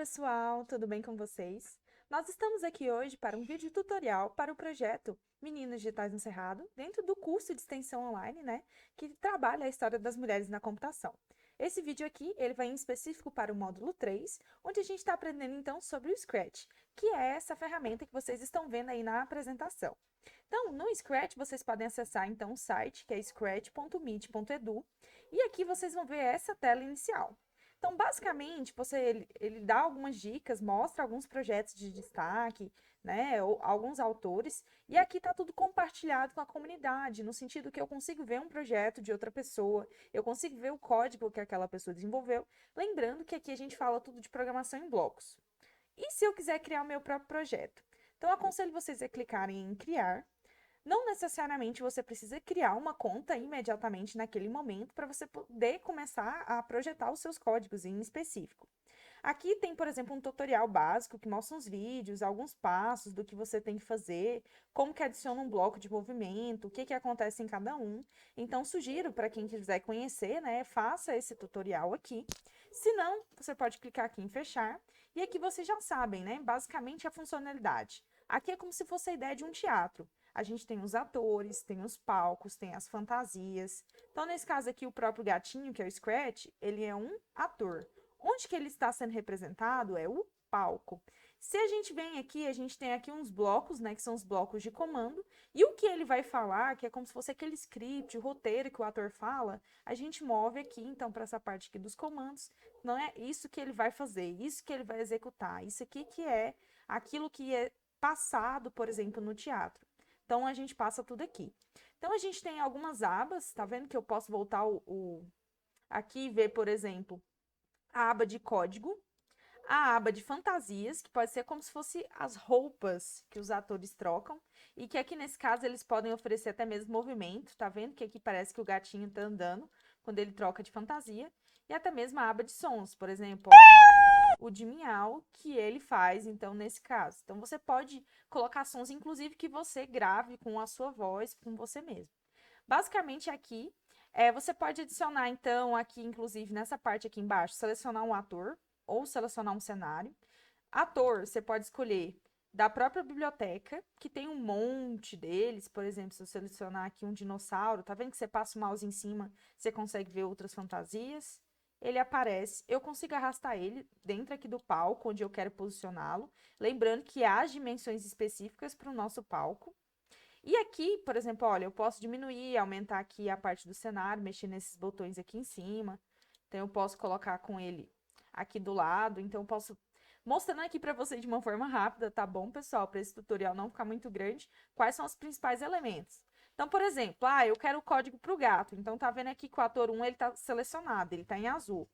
pessoal, tudo bem com vocês? Nós estamos aqui hoje para um vídeo tutorial para o projeto Meninas Digitais no Cerrado, dentro do curso de extensão online, que trabalha a história das mulheres na computação. Esse vídeo aqui, ele vai em específico para o módulo 3, onde a gente está aprendendo então sobre o Scratch, que é essa ferramenta que vocês estão vendo aí na apresentação. Então, no Scratch, vocês podem acessar então o site, que é scratch.meet.edu, e aqui vocês vão ver essa tela inicial. Então, basicamente, ele dá algumas dicas, mostra alguns projetos de destaque, ou alguns autores, e aqui está tudo compartilhado com a comunidade, no sentido que eu consigo ver um projeto de outra pessoa, eu consigo ver o código que aquela pessoa desenvolveu, lembrando que aqui a gente fala tudo de programação em blocos. E se eu quiser criar o meu próprio projeto? Então, eu aconselho vocês a clicarem em criar. Não necessariamente você precisa criar uma conta imediatamente naquele momento para você poder começar a projetar os seus códigos em específico. Aqui tem, por exemplo, um tutorial básico que mostra uns vídeos, alguns passos do que você tem que fazer, como que adiciona um bloco de movimento, o que acontece em cada um. Então, sugiro para quem quiser conhecer, faça esse tutorial aqui. Se não, você pode clicar aqui em fechar. E aqui vocês já sabem, basicamente a funcionalidade. Aqui é como se fosse a ideia de um teatro. A gente tem os atores, tem os palcos, tem as fantasias. Então, nesse caso aqui, o próprio gatinho, que é o Scratch, ele é um ator. Onde que ele está sendo representado é o palco. Se a gente vem aqui, a gente tem aqui uns blocos, que são os blocos de comando, e o que ele vai falar, que é como se fosse aquele script, o roteiro que o ator fala, a gente move aqui, então, para essa parte aqui dos comandos, não é isso que ele vai fazer, isso que ele vai executar, isso aqui que é aquilo que é passado, por exemplo, no teatro. Então, a gente passa tudo aqui. Então, a gente tem algumas abas, tá vendo que eu posso voltar aqui e ver, por exemplo, a aba de código, a aba de fantasias, que pode ser como se fosse as roupas que os atores trocam, e que aqui nesse caso eles podem oferecer até mesmo movimento, tá vendo que aqui parece que o gatinho tá andando quando ele troca de fantasia, e até mesmo a aba de sons, por exemplo, ó, o de miau, que ele faz, então, nesse caso. Então, você pode colocar sons, inclusive, que você grave com a sua voz, com você mesmo. Basicamente, aqui, você pode adicionar, então, aqui, inclusive, nessa parte aqui embaixo, selecionar um ator ou selecionar um cenário. Ator, você pode escolher da própria biblioteca, que tem um monte deles. Por exemplo, se eu selecionar aqui um dinossauro, tá vendo que você passa o mouse em cima, você consegue ver outras fantasias? Ele aparece, eu consigo arrastar ele dentro aqui do palco, onde eu quero posicioná-lo. Lembrando que há dimensões específicas para o nosso palco. E aqui, por exemplo, olha, eu posso diminuir, aumentar aqui a parte do cenário, mexer nesses botões aqui em cima. Então, eu posso colocar com ele aqui do lado. Então, eu posso mostrando aqui para vocês de uma forma rápida, tá bom, pessoal? Para esse tutorial não ficar muito grande, quais são os principais elementos. Então, por exemplo, eu quero o código para o gato. Então, tá vendo aqui que o ator 1, ele está selecionado, ele está em azul.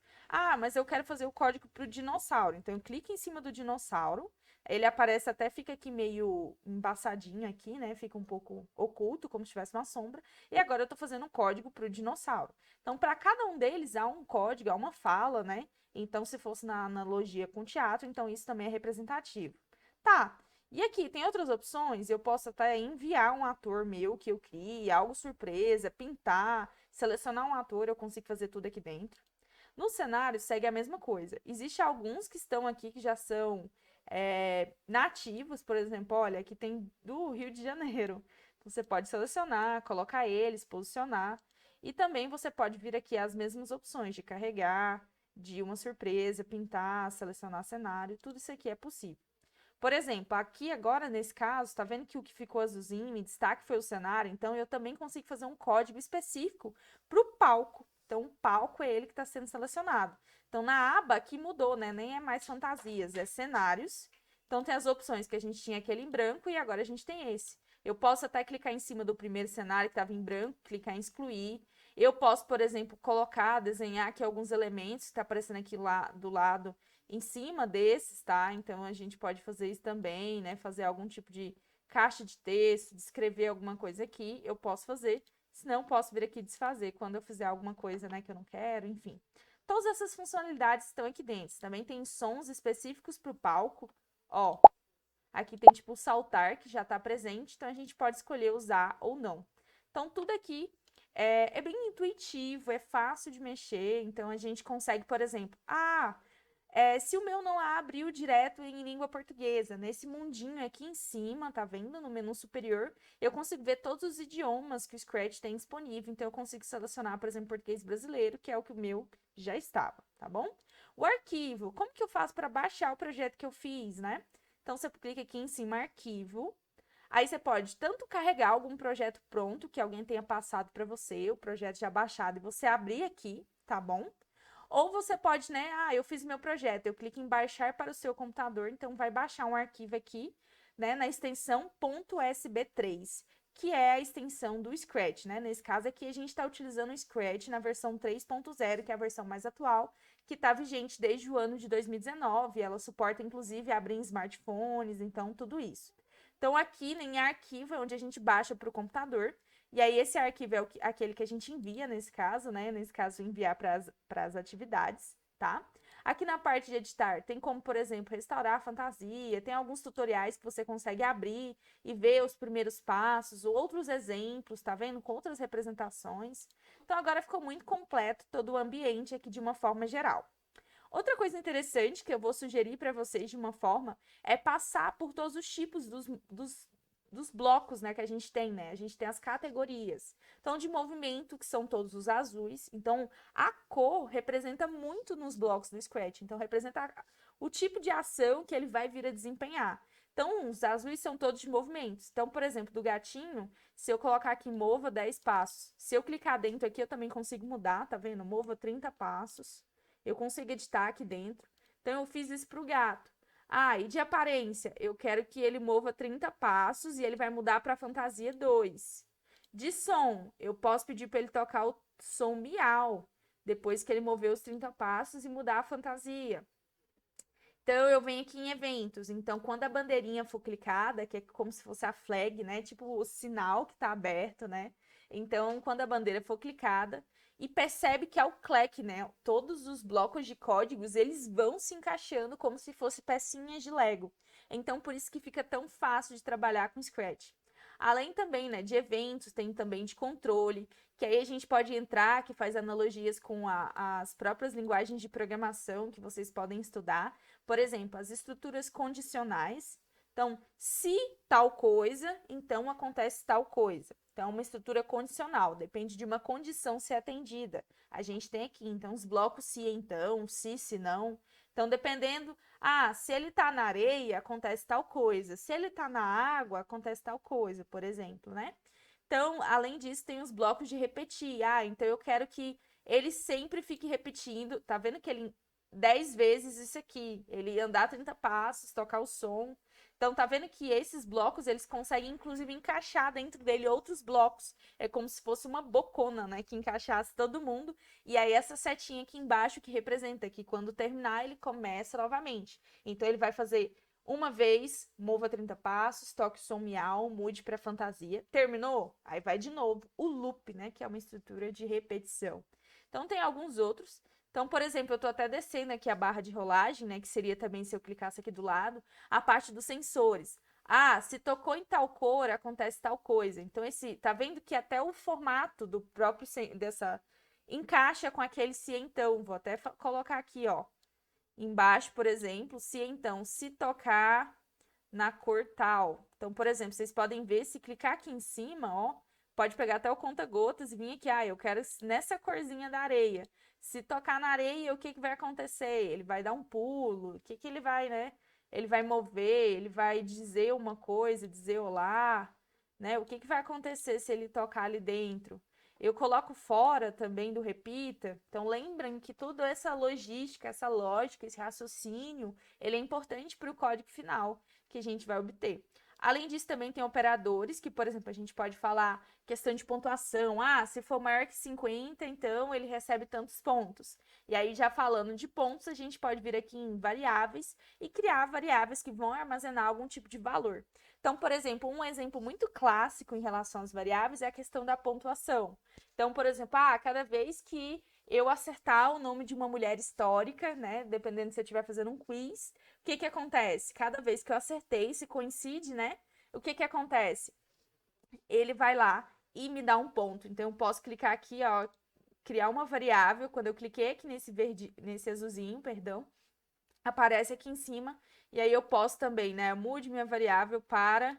Mas eu quero fazer o código para o dinossauro. Então, eu clico em cima do dinossauro. Ele aparece até, fica aqui meio embaçadinho aqui, Fica um pouco oculto, como se tivesse uma sombra. E agora eu estou fazendo um código para o dinossauro. Então, para cada um deles, há um código, há uma fala, Então, se fosse na analogia com teatro, então isso também é representativo. Tá, e aqui tem outras opções, eu posso até enviar um ator meu que eu crie, algo surpresa, pintar, selecionar um ator, eu consigo fazer tudo aqui dentro. No cenário, segue a mesma coisa. Existem alguns que estão aqui que já são nativos, por exemplo, olha, aqui tem do Rio de Janeiro. Então, você pode selecionar, colocar eles, posicionar. E também você pode vir aqui as mesmas opções de carregar, de uma surpresa, pintar, selecionar cenário, tudo isso aqui é possível. Por exemplo, aqui agora nesse caso, tá vendo que o que ficou azulzinho em destaque foi o cenário? Então, eu também consigo fazer um código específico para o palco. Então, o palco é ele que está sendo selecionado. Então, na aba aqui mudou, Nem é mais fantasias, é cenários. Então, tem as opções que a gente tinha aquele em branco e agora a gente tem esse. Eu posso até clicar em cima do primeiro cenário que estava em branco, clicar em excluir. Eu posso, por exemplo, colocar, desenhar aqui alguns elementos que está aparecendo aqui lá do lado em cima desses, tá? Então, a gente pode fazer isso também, Fazer algum tipo de caixa de texto, descrever alguma coisa aqui, eu posso fazer. Se não, posso vir aqui desfazer quando eu fizer alguma coisa, que eu não quero, enfim. Todas essas funcionalidades estão aqui dentro. Também tem sons específicos para o palco. Ó, aqui tem tipo o saltar, que já está presente, então a gente pode escolher usar ou não. Então, tudo aqui é bem intuitivo, é fácil de mexer, então a gente consegue, por exemplo, Se o meu não abriu direto em língua portuguesa, nesse mundinho aqui em cima, tá vendo? No menu superior, eu consigo ver todos os idiomas que o Scratch tem disponível. Então, eu consigo selecionar, por exemplo, português brasileiro, que é o que o meu já estava, tá bom? O arquivo, como que eu faço para baixar o projeto que eu fiz, né? Então, você clica aqui em cima, arquivo. Aí você pode tanto carregar algum projeto pronto, que alguém tenha passado para você, o projeto já baixado, e você abrir aqui, tá bom? Ou você pode, né? Eu fiz meu projeto, eu clico em baixar para o seu computador, então vai baixar um arquivo aqui, né, na extensão .sb3, que é a extensão do Scratch, né? Nesse caso aqui, a gente está utilizando o Scratch na versão 3.0, que é a versão mais atual, que está vigente desde o ano de 2019. Ela suporta, inclusive, abrir em smartphones, então, tudo isso. Então, aqui em arquivo é onde a gente baixa para o computador. E aí, esse arquivo é aquele que a gente envia nesse caso, né? Nesse caso, enviar para as atividades, tá? Aqui na parte de editar, tem como, por exemplo, restaurar a fantasia, tem alguns tutoriais que você consegue abrir e ver os primeiros passos, outros exemplos, tá vendo? Com outras representações. Então, agora ficou muito completo todo o ambiente aqui de uma forma geral. Outra coisa interessante que eu vou sugerir para vocês de uma forma é passar por todos os tipos dos blocos, né, que a gente tem, né? A gente tem as categorias. Então, de movimento, que são todos os azuis. Então, a cor representa muito nos blocos do Scratch. Então, representa o tipo de ação que ele vai vir a desempenhar. Então, os azuis são todos de movimentos. Então, por exemplo, do gatinho, se eu colocar aqui mova 10 passos, se eu clicar dentro aqui, eu também consigo mudar, tá vendo? Mova 30 passos. Eu consigo editar aqui dentro. Então, eu fiz isso para o gato. E de aparência, eu quero que ele mova 30 passos e ele vai mudar para fantasia 2. De som, eu posso pedir para ele tocar o som miau, depois que ele mover os 30 passos e mudar a fantasia. Então, eu venho aqui em eventos. Então, quando a bandeirinha for clicada, que é como se fosse a flag, né? Tipo o sinal que está aberto, né? Então, quando a bandeira for clicada, e percebe que é o clack, né? Todos os blocos de códigos, eles vão se encaixando como se fossem pecinhas de Lego. Então, por isso que fica tão fácil de trabalhar com Scratch. Além também, né, de eventos, tem também de controle, que aí a gente pode entrar, que faz analogias com as próprias linguagens de programação que vocês podem estudar. Por exemplo, as estruturas condicionais. Então, se tal coisa, então acontece tal coisa. Então, uma estrutura condicional, depende de uma condição ser atendida. A gente tem aqui, então, os blocos se então, se não. Então, dependendo, se ele está na areia, acontece tal coisa. Se ele está na água, acontece tal coisa, por exemplo, né? Então, além disso, tem os blocos de repetir. Então eu quero que ele sempre fique repetindo. Tá vendo que ele 10 vezes isso aqui, ele andar 30 passos, tocar o som. Então, tá vendo que esses blocos, eles conseguem, inclusive, encaixar dentro dele outros blocos. É como se fosse uma bocona, né? Que encaixasse todo mundo. E aí, essa setinha aqui embaixo que representa que quando terminar, ele começa novamente. Então, ele vai fazer uma vez, mova 30 passos, toque o som miau, mude para fantasia. Terminou? Aí vai de novo. O loop, né? Que é uma estrutura de repetição. Então, tem alguns outros. Então, por exemplo, eu estou até descendo aqui a barra de rolagem, né? Que seria também se eu clicasse aqui do lado, a parte dos sensores. Se tocou em tal cor, acontece tal coisa. Então, tá vendo que até o formato do próprio dessa encaixa com aquele se então. Vou até colocar aqui, ó. Embaixo, por exemplo, se tocar na cor tal. Então, por exemplo, vocês podem ver, se clicar aqui em cima, ó, pode pegar até o conta-gotas e vir aqui, eu quero nessa corzinha da areia. Se tocar na areia, o que vai acontecer? Ele vai dar um pulo, o que ele vai, né? Ele vai mover, ele vai dizer uma coisa, dizer olá, né? O que vai acontecer se ele tocar ali dentro? Eu coloco fora também do repita. Então, lembrem que toda essa logística, essa lógica, esse raciocínio, ele é importante para o código final que a gente vai obter. Além disso, também tem operadores que, por exemplo, a gente pode falar questão de pontuação. Se for maior que 50, então ele recebe tantos pontos. E aí, já falando de pontos, a gente pode vir aqui em variáveis e criar variáveis que vão armazenar algum tipo de valor. Então, por exemplo, um exemplo muito clássico em relação às variáveis é a questão da pontuação. Então, por exemplo, cada vez que eu acertar o nome de uma mulher histórica, né, dependendo se eu estiver fazendo um quiz, o que acontece? Cada vez que eu acertei, se coincide, né, o que acontece? Ele vai lá e me dá um ponto. Então, eu posso clicar aqui, ó, criar uma variável. Quando eu cliquei aqui nesse azulzinho, perdão, aparece aqui em cima, e aí eu posso também, né, mude minha variável para,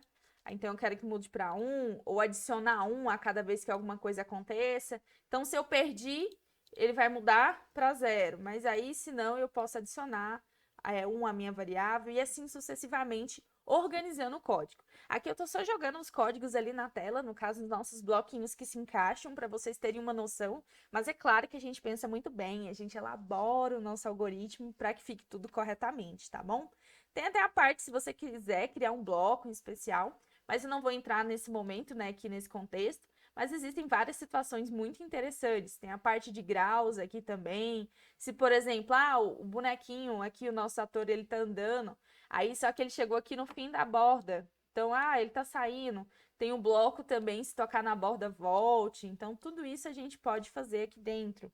então eu quero que mude para 1, ou adicionar 1 a cada vez que alguma coisa aconteça. Então, se eu perdi, ele vai mudar para 0, mas aí, se não, eu posso adicionar 1 a minha variável, e assim sucessivamente, organizando o código. Aqui eu estou só jogando os códigos ali na tela, no caso, os nossos bloquinhos que se encaixam, para vocês terem uma noção, mas é claro que a gente pensa muito bem, a gente elabora o nosso algoritmo para que fique tudo corretamente, tá bom? Tem até a parte, se você quiser criar um bloco em especial, mas eu não vou entrar nesse momento, né, aqui nesse contexto, mas existem várias situações muito interessantes. Tem a parte de graus aqui também. Se, por exemplo, o bonequinho aqui, o nosso ator, ele tá andando, aí só que ele chegou aqui no fim da borda. Então, ele tá saindo. Tem o bloco também, se tocar na borda, volte. Então, tudo isso a gente pode fazer aqui dentro.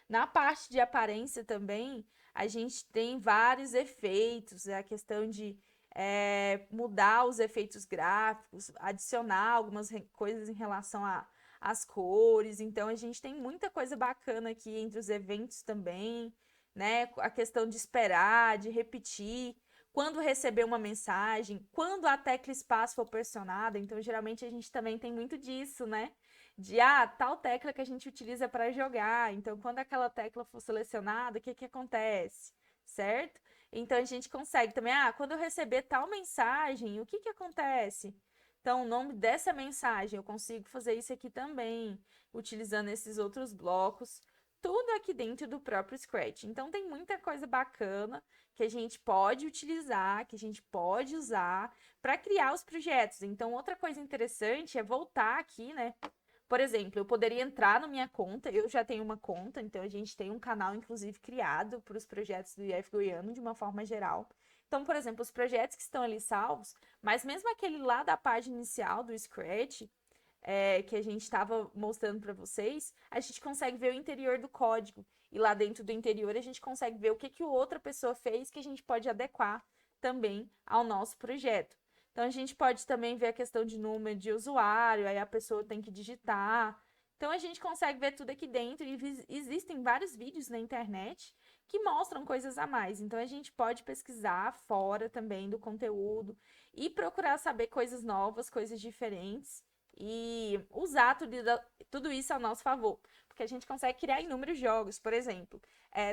Na parte de aparência também, a gente tem vários efeitos. É a questão de mudar os efeitos gráficos, adicionar algumas coisas em relação às cores. Então, a gente tem muita coisa bacana aqui entre os eventos também, né? A questão de esperar, de repetir quando receber uma mensagem, quando a tecla espaço for pressionada. Então, geralmente a gente também tem muito disso, né? De tal tecla que a gente utiliza para jogar. Então, quando aquela tecla for selecionada, o que que acontece? Certo? Então, a gente consegue também, quando eu receber tal mensagem, o que que acontece? Então, o nome dessa mensagem, eu consigo fazer isso aqui também, utilizando esses outros blocos, tudo aqui dentro do próprio Scratch. Então, tem muita coisa bacana que a gente pode utilizar, que a gente pode usar para criar os projetos. Então, outra coisa interessante é voltar aqui, né? Por exemplo, eu poderia entrar na minha conta, eu já tenho uma conta, então a gente tem um canal, inclusive, criado para os projetos do IF Goiano, de uma forma geral. Então, por exemplo, os projetos que estão ali salvos, mas mesmo aquele lá da página inicial do Scratch, que a gente estava mostrando para vocês, a gente consegue ver o interior do código. E lá dentro do interior a gente consegue ver o que, que outra pessoa fez que a gente pode adequar também ao nosso projeto. Então, a gente pode também ver a questão de número de usuário, aí a pessoa tem que digitar. Então, a gente consegue ver tudo aqui dentro e existem vários vídeos na internet que mostram coisas a mais. Então, a gente pode pesquisar fora também do conteúdo e procurar saber coisas novas, coisas diferentes e usar tudo isso ao nosso favor. Porque a gente consegue criar inúmeros jogos. Por exemplo,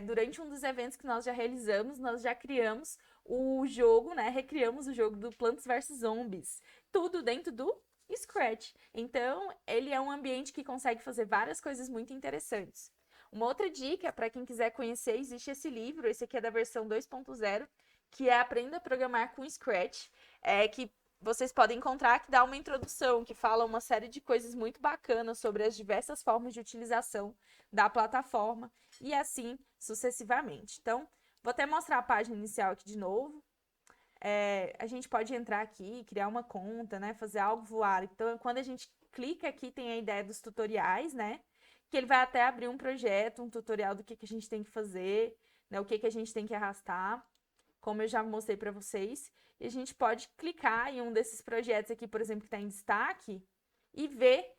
durante um dos eventos que nós já realizamos, nós já criamos o jogo, né? Recriamos o jogo do Plants vs Zombies. Tudo dentro do Scratch. Então, ele é um ambiente que consegue fazer várias coisas muito interessantes. Uma outra dica, para quem quiser conhecer, existe esse livro, esse aqui é da versão 2.0, que é Aprenda a Programar com Scratch, que vocês podem encontrar, que dá uma introdução, que fala uma série de coisas muito bacanas sobre as diversas formas de utilização da plataforma e assim sucessivamente. Então, vou até mostrar a página inicial aqui de novo. A gente pode entrar aqui, criar uma conta, né? Fazer algo voar. Então, quando a gente clica aqui, tem a ideia dos tutoriais, né? Que ele vai até abrir um projeto, um tutorial do que a gente tem que fazer, né? O que a gente tem que arrastar, como eu já mostrei para vocês. E a gente pode clicar em um desses projetos aqui, por exemplo, que está em destaque, e ver,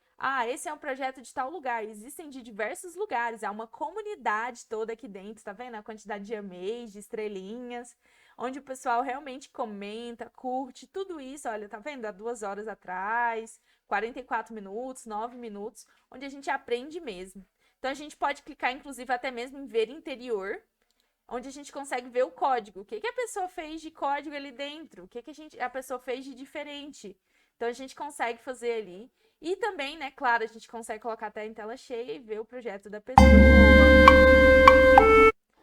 esse é um projeto de tal lugar. Existem de diversos lugares, há uma comunidade toda aqui dentro, tá vendo? A quantidade de e-mails, de estrelinhas, onde o pessoal realmente comenta, curte, tudo isso, olha, tá vendo? Há 2 horas atrás, 44 minutos, 9 minutos, onde a gente aprende mesmo. Então, a gente pode clicar, inclusive, até mesmo em ver interior, onde a gente consegue ver o código. O que a pessoa fez de código ali dentro? O que a pessoa fez de diferente? Então, a gente consegue fazer ali. E também, né, claro, a gente consegue colocar até em tela cheia e ver o projeto da pessoa.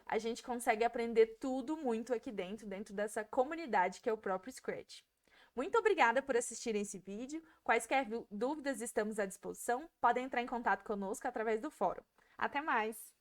A gente consegue aprender tudo muito aqui dentro dessa comunidade que é o próprio Scratch. Muito obrigada por assistirem esse vídeo. Quaisquer dúvidas estamos à disposição, podem entrar em contato conosco através do fórum. Até mais!